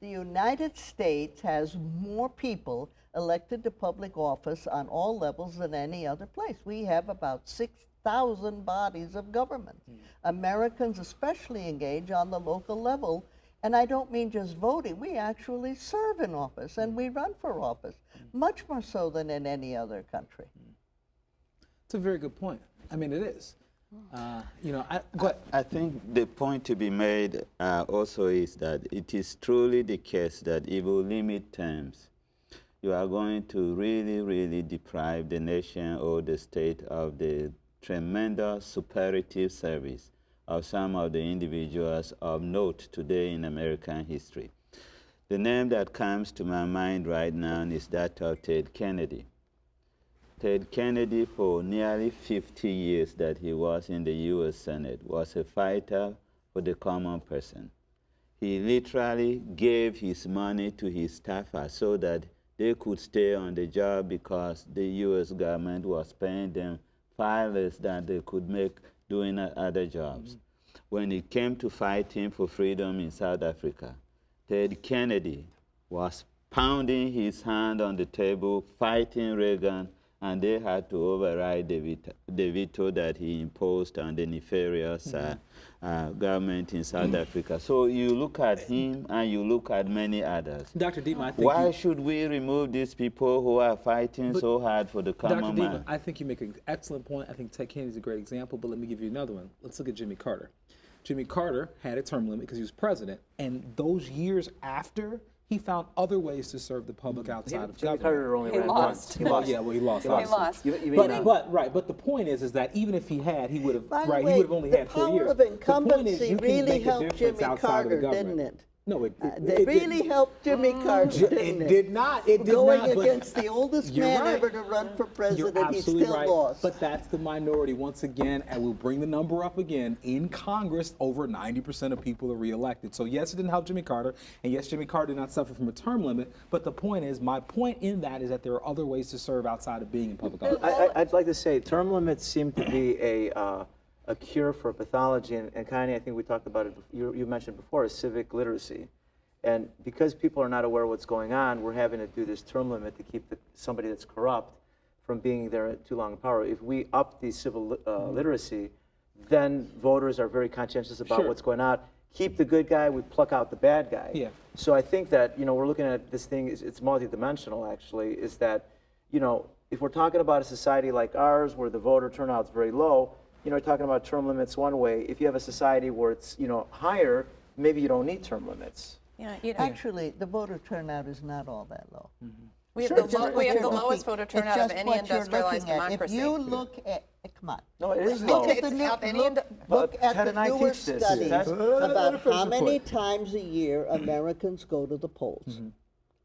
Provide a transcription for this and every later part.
The United States has more people elected to public office on all levels than any other place. We have about 6,000 bodies of government. Americans especially engage on the local level, and I don't mean just voting. We actually serve in office and we run for office, much more so than in any other country. It's a very good point. I mean, it is. You know, I think the point to be made also is that it is truly the case that if you limit terms, you are going to really, really deprive the nation or the state of the tremendous superlative service of some of the individuals of note today in American history. The name that comes to my mind right now is that of Ted Kennedy. Ted Kennedy, for nearly 50 years that he was in the U.S. Senate, was a fighter for the common person. He literally gave his money to his staffers so that they could stay on the job because the U.S. government was paying them far less than they could make doing other jobs. When it came to fighting for freedom in South Africa, Ted Kennedy was pounding his hand on the table, fighting Reagan, and they had to override the veto that he imposed on the nefarious government in South Africa. So you look at him and you look at many others. Dr. Dietmar, I think why should we remove these people who are fighting so hard for the common man? Dr. Dietmar, I think you make an excellent point. I think Ted Kennedy is a great example, but let me give you another one. Let's look at Jimmy Carter. Jimmy Carter had a term limit because he was president, and those years after, he found other ways to serve the public outside of Jimmy government. Carter only ran once. He lost. Yeah, well, he lost. He lost. But the point is that even if he had, he would have By the right. way, He would have only had 4 years. The power of The point is, incumbency you can really make a helped difference Jimmy outside of the Carter, government. didn't it? No, it They really didn't. helped Jimmy Carter, didn't It did not. It did Going not. But against the oldest you're man right. ever to run for You're president, he absolutely still right. lost. But that's the minority once again, and we'll bring the number up again. In Congress, over 90% of people are reelected. So yes, it didn't help Jimmy Carter, and yes, Jimmy Carter did not suffer from a term limit. But the point is, my point in that is that there are other ways to serve outside of being in public office. I'd like to say term limits seem to be a cure for pathology, and Connie, I think we talked about it, you mentioned before, is civic literacy. And because people are not aware of what's going on, we're having to do this term limit to keep somebody that's corrupt from being there too long in power. If we up the civil literacy, then voters are very conscientious about what's going on. Keep the good guy, we pluck out the bad guy. Yeah. So I think that, we're looking at this thing, it's multidimensional actually, is that, if we're talking about a society like ours where the voter turnout is very low, talking about term limits one way. If you have a society where it's, higher, maybe you don't need term limits. Yeah, Actually, the voter turnout is not all that low. we have It's the, just we what have you're the looking- lowest voter it's turnout of just any what you're industrialized looking at. democracy. If you look at, come on. No, it is Look low. at the new, Out any look at Ted the and I newer teach this. studies That's- about finish how the many point. times a year Americans go to the polls.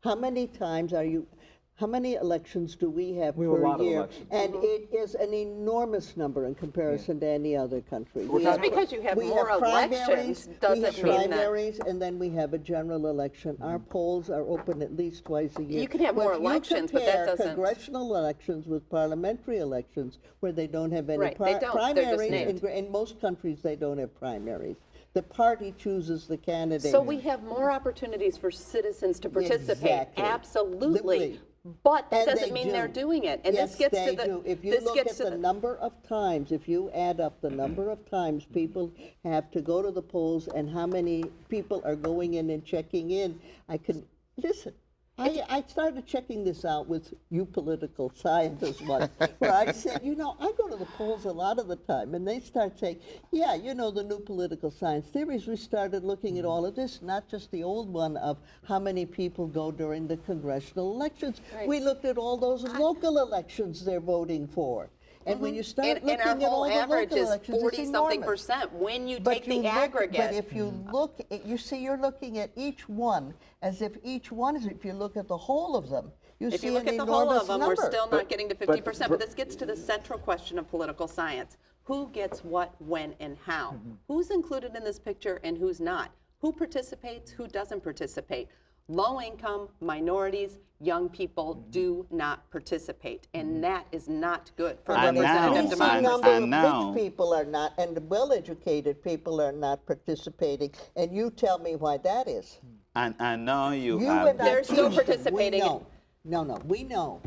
How many times how many elections do we have We have a per lot of year? elections. And it is an enormous number in comparison to any other country. We Just have- because you have we more have primaries, elections we doesn't have mean that. primaries, and then we have a general election. Our polls are open at least twice a year. You can have Well, more if you elections, but that compare doesn't- congressional elections with parliamentary elections, where they don't have any Right, they don't. They're just primaries. named. In most countries, they don't have primaries. The party chooses the candidate. So we have more opportunities for citizens to participate. Exactly. Absolutely. But that And doesn't they mean do. they're doing it. And Yes, this gets they to the do. If you this look gets at to the the number of times, if you add up the number of times people have to go to the polls and how many people are going in and checking in, listen. I started checking this out with you political scientists once, where I said, I go to the polls a lot of the time, and they start saying, yeah, the new political science theories, we started looking at all of this, not just the old one of how many people go during the congressional elections. Right. We looked at all those local elections they're voting for. And when you start and looking our at all whole the average local is elections, it's 40-something enormous. percent when you But take the you look- aggregate. But if you look, you see, you're looking at each one as if each one is. If you look at the whole of them, you If see you look an at the whole enormous of them, number. we're still not getting to 50%. But but- this gets to the central question of political science. Who gets what, when, and how? Mm-hmm. Who's included in this picture and who's not? Who participates, who doesn't participate? Low income, minorities, young people do not participate. And that is not good for And representative now- Increasing democracy. number of and now- rich people are not, and well-educated people are not participating. And you tell me why that is. And now you You have and I They're still teach them. participating in- We know.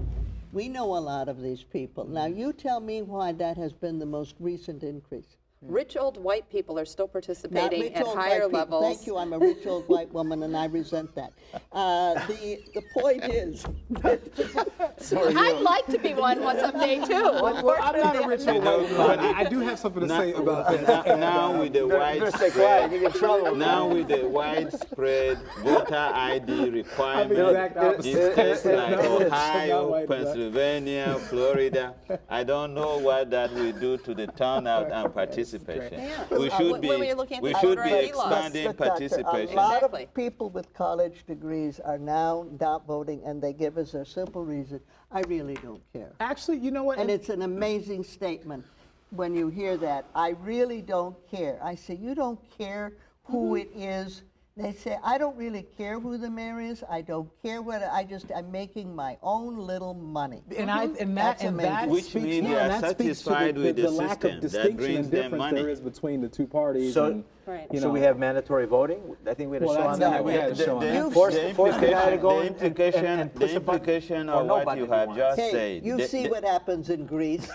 We know a lot of these people. Now, you tell me why that has been the most recent increase. Rich old white people are still Not participating rich at old higher white people. levels. Thank you, I'm a rich old white woman, and I resent that. The point is, I'd like to be one someday too. Well, I'm not a rich old white woman, but I do have something to say about that. now with the You better stay quiet, widespread, you get in trouble. now with the widespread voter ID requirement exact opposite. in states like No, it's not Ohio, like that. Pennsylvania, Florida, I don't know what that will do to the turnout and participation. Yeah. We should When we're looking at we the should voter be ID laws. expanding Look, Doctor, participation. a lot Exactly. of people with college degrees are now not voting, and they give us a simple reason: I really don't care. Actually, you know what? And it's an amazing statement when you hear that. I really don't care. I say, you don't care who it is. They say, I don't really care who the mayor is. I don't care what. I'm making my own little money. That's amazing. Which means they are satisfied with the lack system of that distinction brings and them difference money. there is between the two parties. So- and, Right. you So know, we have mandatory voting? I think we had a Well, show that's on not- that. we had a show on that. Force the guy to go the in implication, and push a button, implication or of no what button you if he have wants. just Hey, said. you the- see the- what happens in Greece.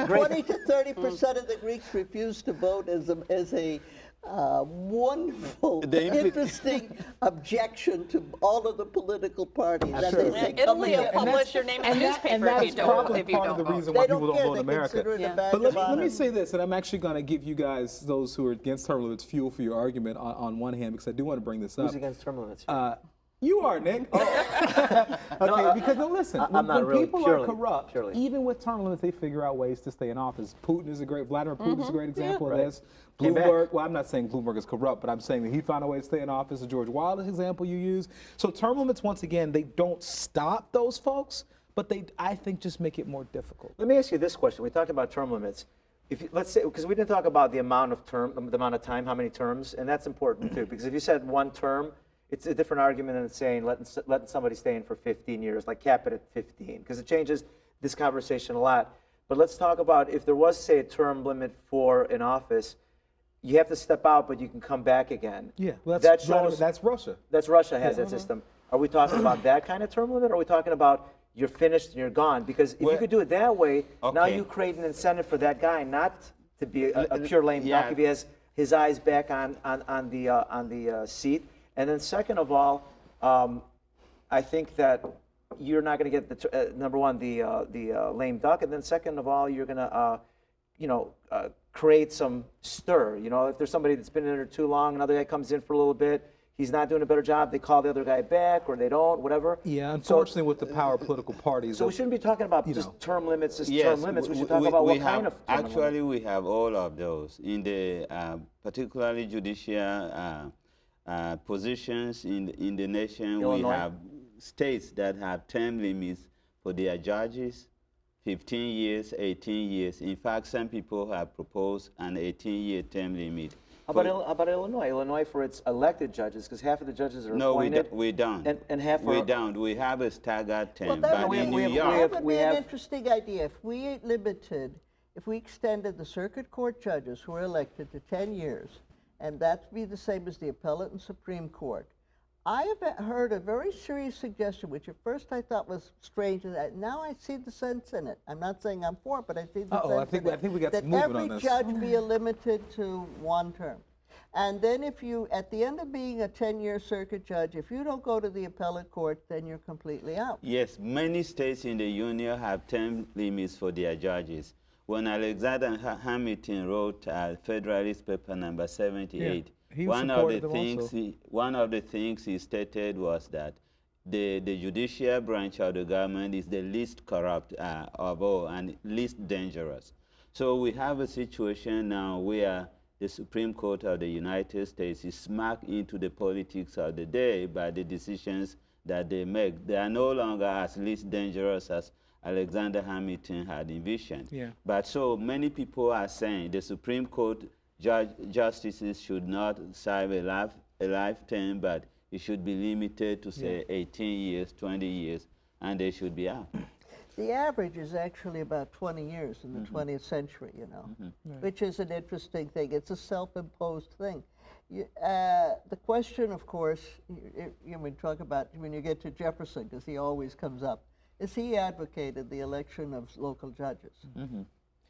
20 to 30% of the Greeks refuse to vote as a wonderful, interesting objection to all of the political parties. That they say, come Italy will here. publish your name in the newspaper if that's you don't. probably If you part of don't the vote. reason They why don't people care. don't vote They in America. consider it a Yeah. badge But of let honor. me say this, and I'm actually going to give you guys, those who are against term limits, fuel for your argument on one hand, because I do want to bring this up. Who's against term limits? You are, Nick. Okay, because no, listen. I'm not when really, people purely, are corrupt, purely. even with term limits, they figure out ways to stay in office. Vladimir Putin is a great example of Right. this. Came back. Bloomberg. Well, I'm not saying Bloomberg is corrupt, but I'm saying that he found a way to stay in office. The George Wallace example you use. So term limits, once again, they don't stop those folks, but they, I think, just make it more difficult. Let me ask you this question. We talked about term limits. If you, let's say, because we didn't talk about the amount of time, how many terms, and that's important too. Because if you said one term, it's a different argument than saying letting somebody stay in for 15 years, like cap it at 15, because it changes this conversation a lot. But let's talk about if there was, say, a term limit for an office, you have to step out, but you can come back again. Yeah, well, that shows that's Russia. that's Russia has that system. Are we talking about that kind of term limit, or are we talking about you're finished and you're gone? Because if you Well, could do it that way, now okay. you create an incentive for that guy not to be a pure lame Yeah. duck if he has his eyes back on the seat. And then second of all, I think that you're not going to get the number one the lame duck, and then second of all, you're going to create some stir. You know, if there's somebody that's been in there too long, another guy comes in for a little bit, he's not doing a better job, they call the other guy back, or they don't, whatever. Yeah, unfortunately, with the power of political parties. So we shouldn't be talking about you just know. term limits, just Yes, term limits. We should talk about what have, kind of term limit. Actually, we have all of those in the particularly judicial positions in the nation. Illinois? We have states that have term limits for their judges, 15 years, 18 years. In fact, some people have proposed an 18-year term limit. How about Illinois? Illinois for its elected judges, because half of the judges are No, appointed. we don't. And half we are. don't. We have a staggered term. Well, that but would in be- New that York, would we be an have- interesting idea. If we extended the circuit court judges who are elected to 10 years, and that'd be the same as the appellate and Supreme Court. I have heard a very serious suggestion, which at first I thought was strange, and now I see the sense in it. I'm not saying I'm for it, but I see the Uh-oh, I sense think- in it. I think we got that some movement on every this. judge be limited to one term. And then if you, at the end of being a 10-year circuit judge, if you don't go to the appellate court, then you're completely out. yes, many states in the union have term limits for their judges. When Alexander Hamilton wrote Federalist Paper number 78, he one of supported the them things also. one of the things he stated was that the judicial branch of the government is the least corrupt of all and least dangerous. So we have a situation now where the Supreme Court of the United States is smacked into the politics of the day by the decisions that they make. They are no longer as least dangerous as Alexander Hamilton had envisioned. Yeah. But so many people are saying the Supreme Court justices should not serve a life term, but it should be limited to, say, 18 years, 20 years, and they should be out. The average is actually about 20 years in the 20th century, you know, which is an interesting thing. It's a self-imposed thing. The question, of course, we talk about when you get to Jefferson, because he always comes up, is he advocated the election of local judges.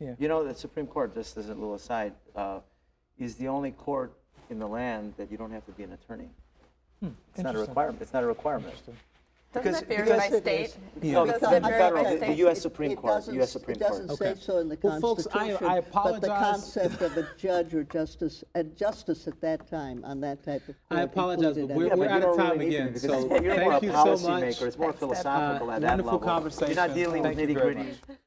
You know, the Supreme Court, just as a little aside, is the only court in the land that you don't have to be an attorney. It's not a requirement. It's not a requirement. Doesn't that vary because by it state? is. No, Doesn't the it vary federal, by the state? U.S. Supreme It Court, doesn't- U.S. Supreme It doesn't Court. say so in the Well, folks, Constitution. I But the apologize. concept of a judge or justice, a justice at that time on that type of court. I apologize, included but we're, everything. we're but out you of don't time really need to again. be, So because you're more thank a you so much. policymaker. It's more philosophical at that Wonderful level. conversation. You're not dealing with Thank you very nitty-gritty. much.